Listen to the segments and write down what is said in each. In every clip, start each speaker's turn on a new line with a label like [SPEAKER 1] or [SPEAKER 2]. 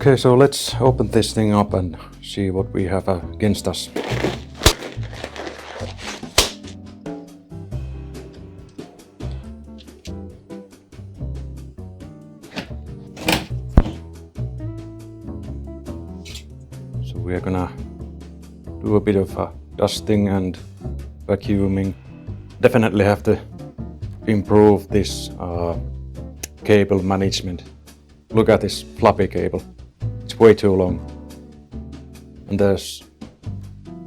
[SPEAKER 1] Okay, so let's open this thing up and see what we have against us. So we are gonna do a bit of dusting and vacuuming. Definitely have to improve this cable management. Look at this floppy cable. It's way too long. And there's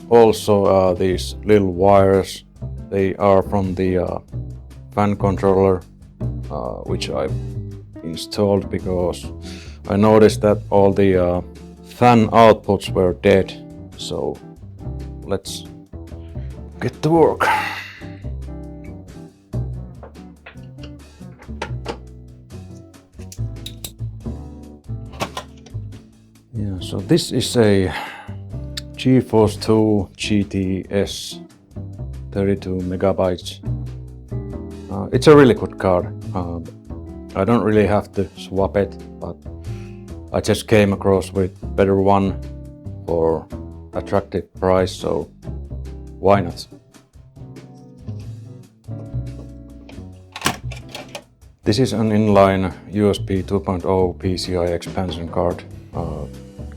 [SPEAKER 1] also these little wires. They are from the fan controller, which I installed because I noticed that all the fan outputs were dead. So let's get to work. Yeah, so this is a GeForce 2 GHz-S 32 megabytes. It's a really good card. I don't really have to swap it, but I just came across with better one for attractive price, so why not? This is an inline USB 2.0 PCI expansion card.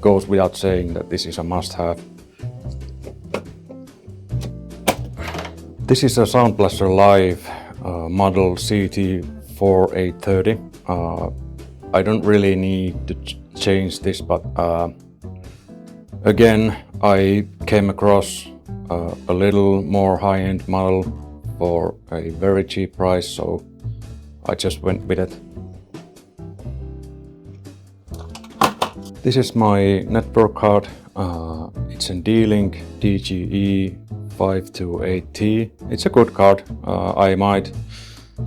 [SPEAKER 1] Goes without saying that this is a must-have. This is a Sound Blaster Live model CT4830. I don't really need to change this, but again, I came across a little more high-end model for a very cheap price, so I just went with it. This is my network card. It's a D-Link DGE 528T. It's a good card. I might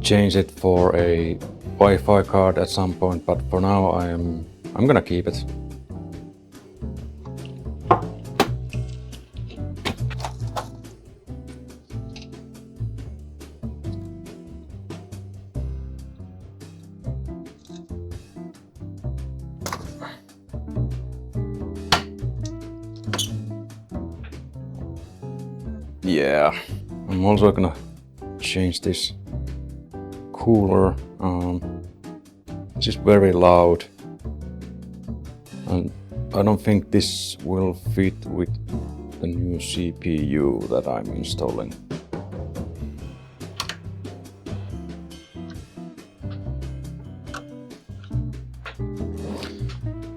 [SPEAKER 1] change it for a Wi-Fi card at some point, but for now I'm gonna keep it. Yeah, I'm also gonna change this cooler. It's just very loud, and I don't think this will fit with the new CPU that I'm installing.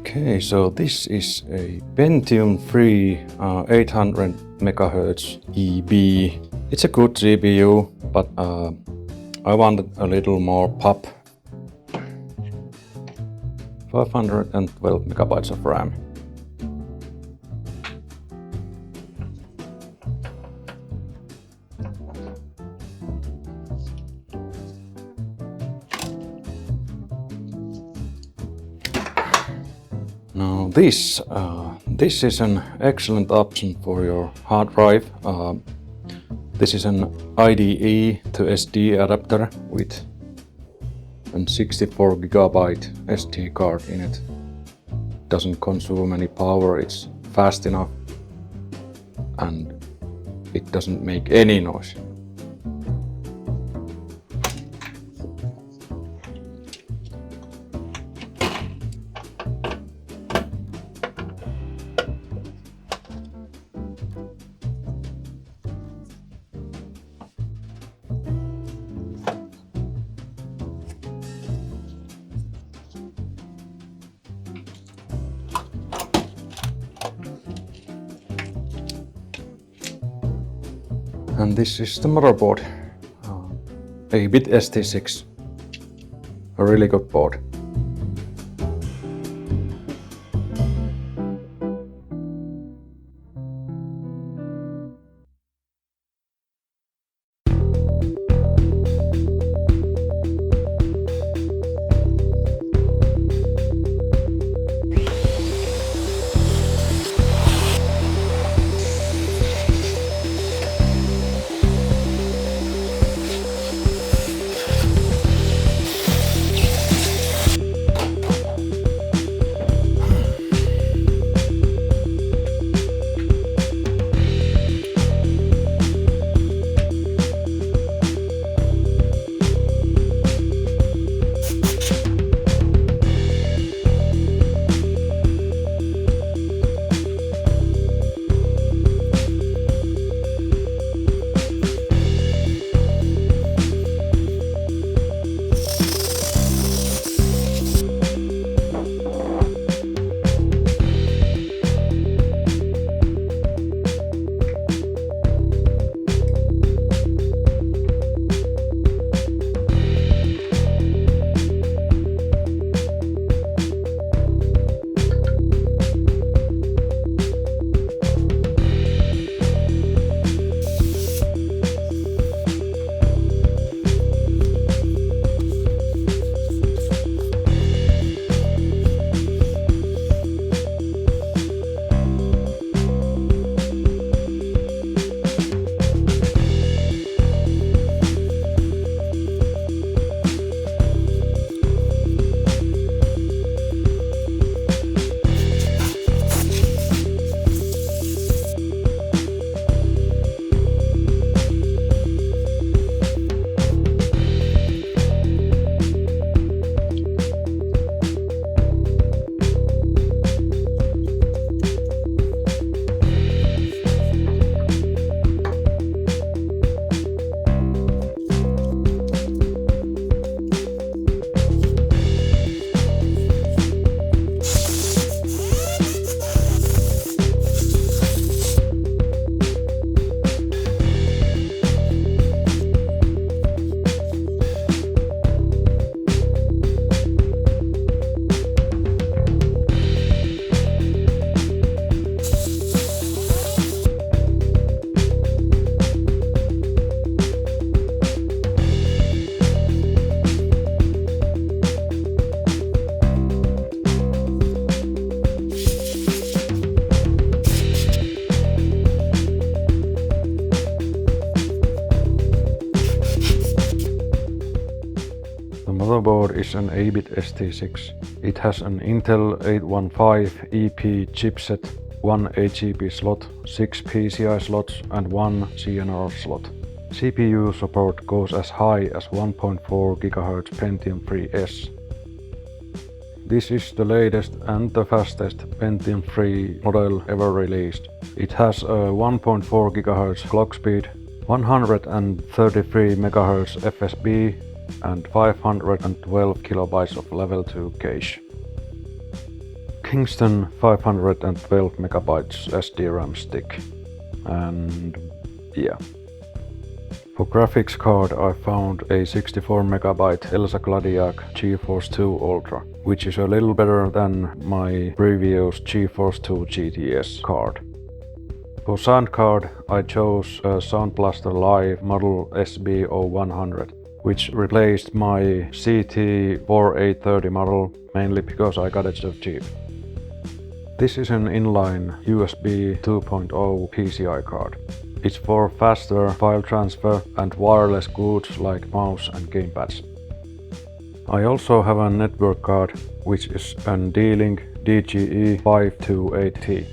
[SPEAKER 1] Okay, so this is a Pentium 3 800 MHz EB. It's a good CPU, but I wanted a little more pop. 512 megabytes of RAM. Now this is an excellent option for your hard drive. This is an IDE to SD adapter with a 64 gigabyte SD card in it. Doesn't consume any power, it's fast enough, and it doesn't make any noise. And this is the motherboard, a bit ST6, a really good board. motherboard is an 8-bit ST6. It has an Intel 815 EP chipset, 1 8GB slot, 6 PCI slots and 1 CNR slot. CPU support goes as high as 1.4 GHz Pentium 3S. This is the latest and the fastest Pentium 3 model ever released. It has a 1.4 GHz clock speed, 133 MHz FSB and 512 KB of level 2 cache. Kingston 512 MB SDRAM stick. And yeah. For graphics card I found a 64 MB Elsa Gladiac GeForce 2 Ultra, which is a little better than my previous GeForce 2 GTS card. For sound card I chose a Sound Blaster Live model SB0100, which replaced my CT4830 model, mainly because I got it so cheap. This is an inline USB 2.0 PCI card. It's for faster file transfer and wireless goods like mouse and gamepads. I also have a network card, which is an D-Link DGE528T.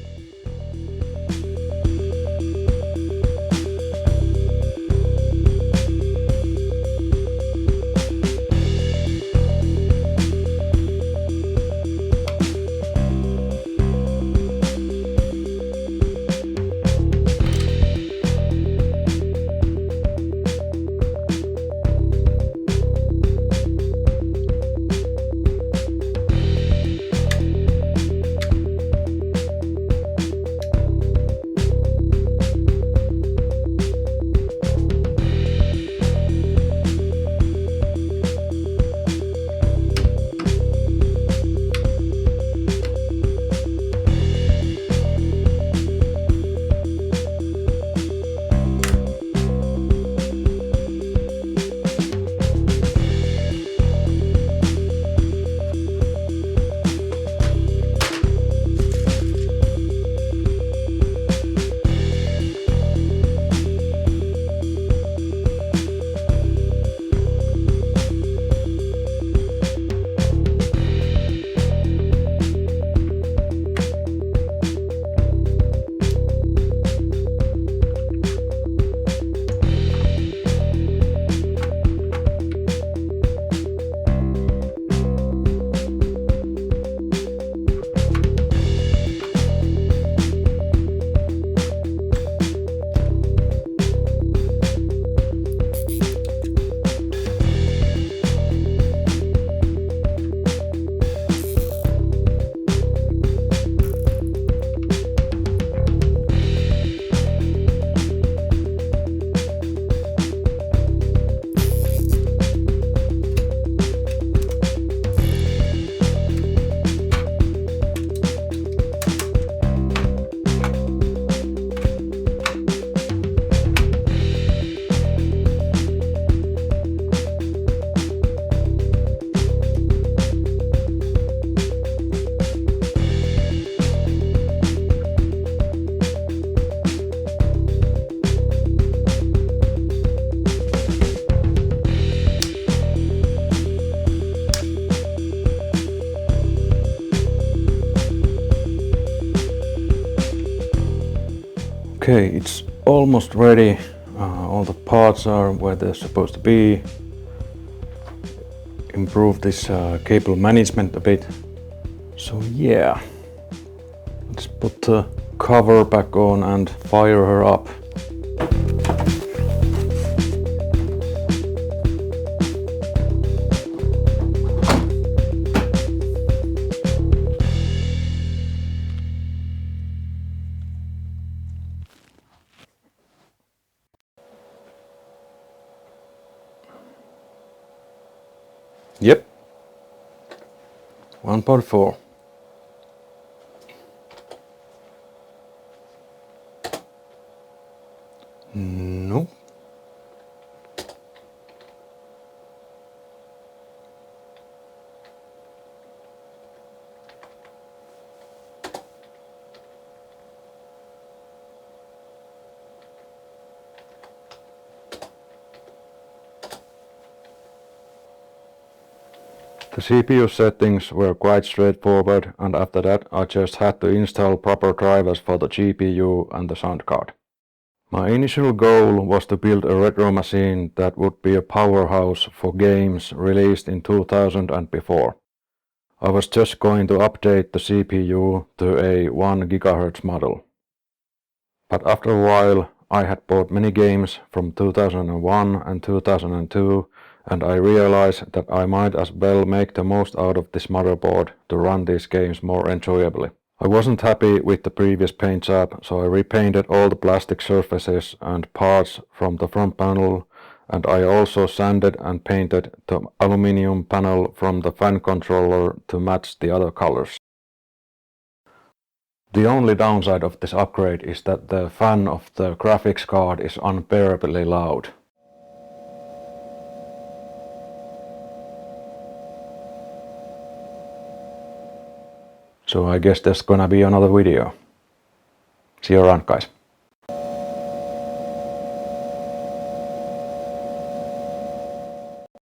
[SPEAKER 1] Okay, it's almost ready. All the parts are where they're supposed to be. Improve this cable management a bit. So yeah, let's put the cover back on and fire her up. Yep, 1.4. No. The CPU settings were quite straightforward, and after that I just had to install proper drivers for the GPU and the sound card. My initial goal was to build a retro machine that would be a powerhouse for games released in 2000 and before. I was just going to update the CPU to a 1 GHz model. But after a while, I had bought many games from 2001 and 2002, and I realized that I might as well make the most out of this motherboard to run these games more enjoyably. I wasn't happy with the previous paint job, so I repainted all the plastic surfaces and parts from the front panel, and I also sanded and painted the aluminum panel from the fan controller to match the other colors. The only downside of this upgrade is that the fan of the graphics card is unbearably loud. So I guess there's gonna be another video. See you around, guys.